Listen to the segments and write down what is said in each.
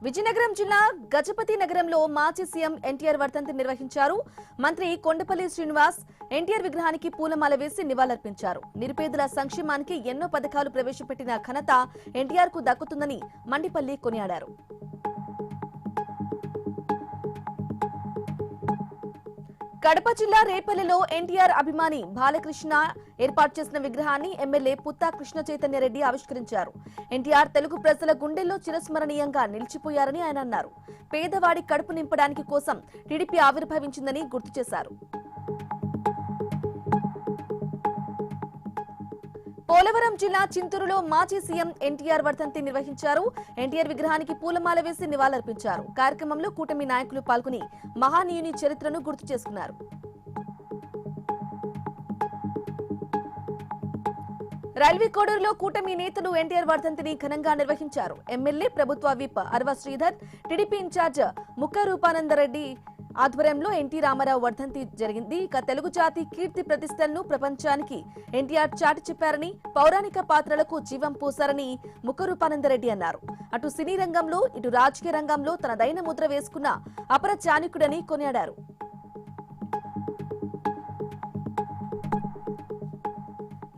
విజయనగరం జిల్లా గజపతి నగరంలో మాజీ సీఎం ఎన్టీఆర్ వర్ధంతి నిర్వహించారు. మంత్రి కొండపల్లి శ్రీనివాస్ ఎన్టీఆర్ విగ్రహానికి పూలమాల వేసి నివాళులర్పించారు. నిరుపేదల సంక్షేమానికి ఎన్నో పథకాలు ప్రవేశపెట్టిన ఘనత ఎన్టీఆర్ కు దక్కుతుందని మండిపల్లి కొనియాడారు. కడప జిల్లా రేపల్లెలో ఎన్టీఆర్ అభిమాని బాలకృష్ణ ఏర్పాటు చేసిన విగ్రహాన్ని ఎమ్మెల్యే పుత్తా కృష్ణ చైతన్యరెడ్డి ఆవిష్కరించారు. ఎన్టీఆర్ తెలుగు ప్రజల గుండెల్లో చిరస్మరణీయంగా నిలిచిపోయారని ఆయన అన్నారు. పేదవాడి కడుపు నింపడానికి కోసం టీడీపీ ఆవిర్భవించిందని గుర్తు చేశారు. పోలవరం జిల్లా చింతూరులో మాజీ సీఎం ఎన్టీఆర్ వర్ధంతి నిర్వహించారు. ఎన్టీఆర్ విగ్రహానికి పూలమాల వేసి నివాళులర్పించారు. కార్యక్రమంలో కూటమి నాయకులు పాల్గొని మహానీయుని చరిత్రను గుర్తు చేసుకున్నారు. రైల్వే కోడూరులో కూటమి నేతలు ఎన్టీఆర్ వర్ధంతిని ఘనంగా నిర్వహించారు. ఎమ్మెల్యే ప్రభుత్వ విప్ అరవ శ్రీధర్, టీడీపీ ఇన్ఛార్జ్ ముక్క రూపానందరెడ్డి ఆధ్వర్యంలో ఎన్టీ రామారావు వర్ధంతి జరిగింది. ఇక తెలుగు జాతి కీర్తి ప్రతిష్టలను ప్రపంచానికి ఎన్టీఆర్ చాటి చెప్పారని, పౌరాణిక పాత్రలకు జీవం పోశారని ముక్క రూపానందరెడ్డి అన్నారు. అటు సినీ రంగంలో ఇటు రాజకీయ రంగంలో తనదైన ముద్ర వేసుకున్న అపర చాణక్యుడని కొనియాడారు.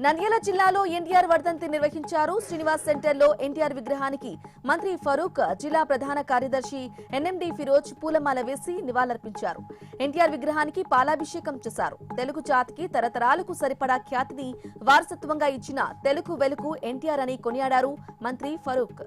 నంద్యాల జిల్లాలో ఎన్టీఆర్ వర్ధంతి నిర్వహించారు. శ్రీనివాస్ సెంటర్లో ఎన్టీఆర్ విగ్రహానికి మంత్రి ఫరూక్, జిల్లా ప్రధాన కార్యదర్శి ఎన్ఎండి ఫిరోజ్ పూలమాల వేసి నివాళులర్పించారు. ఎన్టీఆర్ విగ్రహానికి పాలాభిషేకం చేశారు. తెలుగు జాతికి తరతరాలకు సరిపడా ఖ్యాతిని వారసత్వంగా ఇచ్చిన తెలుగు వెలుగు ఎన్టీఆర్ అని కొనియాడారు మంత్రి ఫరూక్.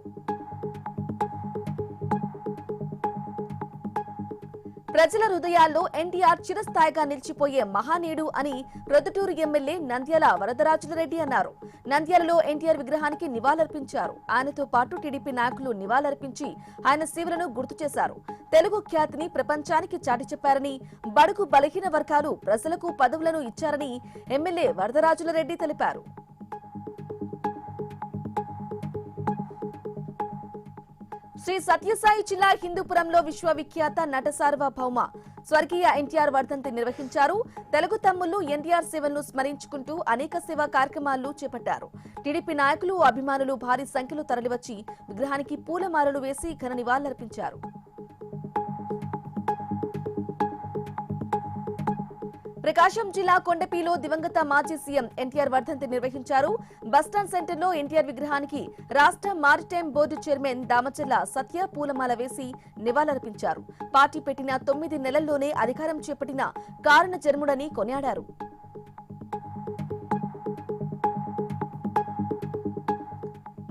ప్రజల హృదయాల్లో ఎన్టీఆర్ చిరస్థాయిగా నిలిచిపోయే మహానీయుడు అని ప్రొద్దుటూరు ఎమ్మెల్యే నంద్యాల వరదరాజులరెడ్డి అన్నారు. నంద్యాలలో ఎన్టీఆర్ విగ్రహానికి నివాళులర్పించారు. ఆయనతో పాటు టీడీపీ నాయకులు నివాళులర్పించి ఆయన సేవలను గుర్తు చేశారు. తెలుగు ఖ్యాతిని ప్రపంచానికి చాటి చెప్పారని, బడుగు బలహీన వర్గాలు ప్రజలకు పదవులను ఇచ్చారని ఎమ్మెల్యే వరదరాజులరెడ్డి తెలిపారు. శ్రీ సత్యసాయి జిల్లా హిందూపురంలో విశ్వవిఖ్యాత నట సార్వభౌమ స్వర్గీయ ఎన్టీఆర్ వర్ధంతి నిర్వహించారు. తెలుగు తమ్ముళ్లు ఎన్టీఆర్ సేవలను స్మరించుకుంటూ అనేక సేవా కార్యక్రమాలు చేపట్టారు. టీడీపీ నాయకులు, అభిమానులు భారీ సంఖ్యలో తరలివచ్చి విగ్రహానికి పూలమాలలు వేసి ఘన నివాళులర్పించారు. ప్రకాశం జిల్లా కొండపిలో దివంగత మాజీ సీఎం ఎన్టీఆర్ వర్ధంతి నిర్వహించారు. బస్టాండ్ సెంటర్లో ఎన్టీఆర్ విగ్రహానికి రాష్ట్ర మారిటైమ్ బోర్డు చైర్మన్ దామచర్ల సత్య పూలమాల వేసి నివాళులర్పించారు. పార్టీ పెట్టిన 9 నెలల్లోనే అధికారం చేపట్టిన కారణ జన్ముడని కొనియాడారు.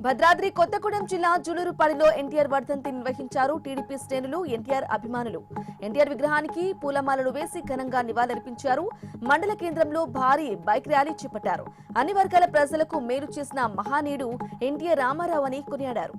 భద్రాద్రి కొత్తగూడెం జిల్లా జులూరుపాడిలో ఎన్టీఆర్ వర్ధంతి నిర్వహించారు. టీడీపీ శ్రేణులు, ఎన్టీఆర్ అభిమానులు ఎన్టీఆర్ విగ్రహానికి పూలమాలలు వేసి ఘనంగా నివాళులర్పించారు. మండల కేంద్రంలో భారీ బైక్ ర్యాలీ చేపట్టారు. అన్ని వర్గాల ప్రజలకు మేలు చేసిన మహానీయుడు ఎన్టీఆర్ రామారావు అని కొనియాడారు.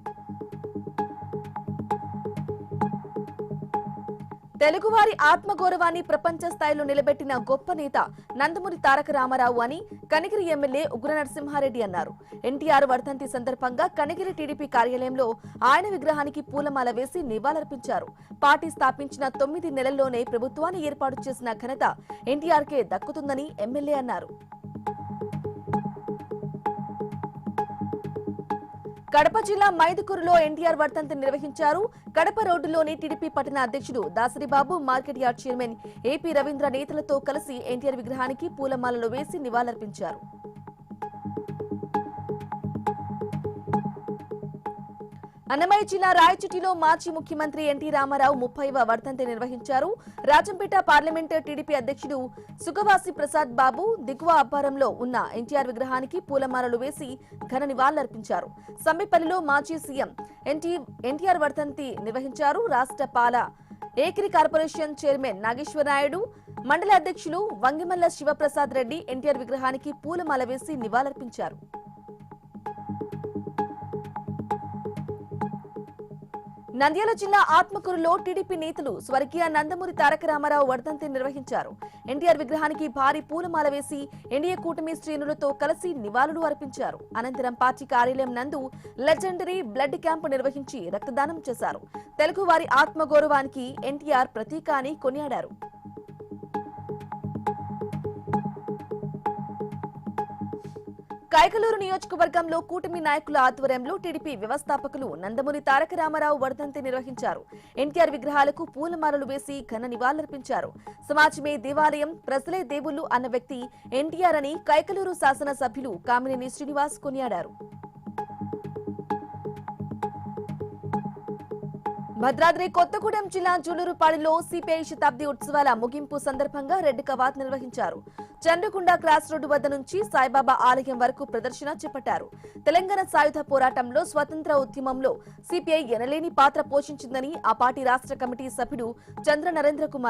తెలుగువారి ఆత్మగౌరవాన్ని ప్రపంచ స్థాయిలో నిలబెట్టిన గొప్ప నేత నందమూరి తారక రామారావు అని కనిగిరి ఎమ్మెల్యే ఉగ్ర నరసింహారెడ్డి అన్నారు. ఎన్టీఆర్ వర్ధంతి సందర్భంగా కనిగిరి టీడీపీ కార్యాలయంలో ఆయన విగ్రహానికి పూలమాల వేసి నివాళులర్పించారు. పార్టీ స్థాపించిన 9 నెలల్లోనే ప్రభుత్వాన్ని ఏర్పాటు చేసిన ఘనత ఎన్టీఆర్కే దక్కుతుందని ఎమ్మెల్యే అన్నారు. కడప జిల్లా మైదుకూరులో ఎన్టీఆర్ వర్ధంతి నిర్వహించారు. కడప రోడ్డులోని టీడీపీ పట్టణ అధ్యక్షుడు Dasaribabu, market yard chairman AP Ravindra నేతలతో కలిసి ఎన్టీఆర్ విగ్రహానికి పూలమాలలు వేసి నివాళులర్పించారు. అన్నమయ్య జిల్లా రాయచోటిలో మాజీ ముఖ్యమంత్రి ఎన్టీ రామారావు 30వ వర్ధంతి నిర్వహించారు. రాజంపేట పార్లమెంట్ టీడీపీ అధ్యక్షుడు సుగవాసి ప్రసాద్ బాబు దిగువ అబ్బారంలో ఉన్న ఎన్టీఆర్ విగ్రహానికి పూలమాలలు వేసి ఘన నివాళులర్పించారు. సమ్మెపల్లిలో మాజీ సీఎం ఎన్టీఆర్ వర్ధంతి నిర్వహించారు. రాష్ట్ర పాల ఏకరి కార్పొరేషన్ చైర్మన్ నాగేశ్వరనాయుడు, మండల అధ్యక్షులు వంగిమల్ల శివప్రసాద్ రెడ్డి ఎన్టీఆర్ విగ్రహానికి పూలమాల వేసి నివాళులర్పించారు. నంద్యాల జిల్లా ఆత్మకూరులో టీడీపీ నేతలు స్వర్గీయ నందమూరి తారక రామారావు వర్ధంతి నిర్వహించారు. ఎన్టీఆర్ విగ్రహానికి భారీ పూలమాల వేసి ఎన్డీఏ కూటమి శ్రేణులతో కలిసి నివాళులు అర్పించారు. అనంతరం పార్టీ కార్యాలయం నందు లెజెండరీ బ్లడ్ క్యాంపు నిర్వహించి రక్తదానం చేశారు. తెలుగువారి ఆత్మగౌరవానికి ఎన్టీఆర్ ప్రతీక అని కొనియాడారు. కైకలూరు నియోజకవర్గంలో కూటమి నాయకుల ఆధ్వర్యంలో టీడీపీ వ్యవస్థాపకులు నందమూరి తారక రామారావు వర్ధంతి నిర్వహించారు. ఎన్టీఆర్ విగ్రహాలకు పూలమాలలు వేసి ఘన నివాళులర్పించారు. సమాజమే దేవాలయం, ప్రజలే దేవుళ్లు అన్న వ్యక్తి ఎన్టీఆర్ అని కైకలూరు శాసన సభ్యులు కామినేని శ్రీనివాస్ కొనియాడారు. భద్రాద్రి కొత్తగూడెం జిల్లా జూలూరుపాడులో సిపిఐ శతాబ్ది ఉత్సవాల ముగింపు సందర్భంగా రెడ్ కవాత్ నిర్వహించారు. చంద్రకుండ క్రాస్ రోడ్డు వద్ద నుంచి సాయిబాబా ఆలయం వరకు ప్రదర్శన చేపట్టారు. తెలంగాణ సాయుధ పోరాటంలో స్వతంత్ర ఉద్యమంలో సిపిఐ ఎనలేని పాత్ర పోషించిందని ఆ పార్టీ రాష్ట్ర కమిటీ సభ్యుడు చంద్ర నరేంద్ర కుమార్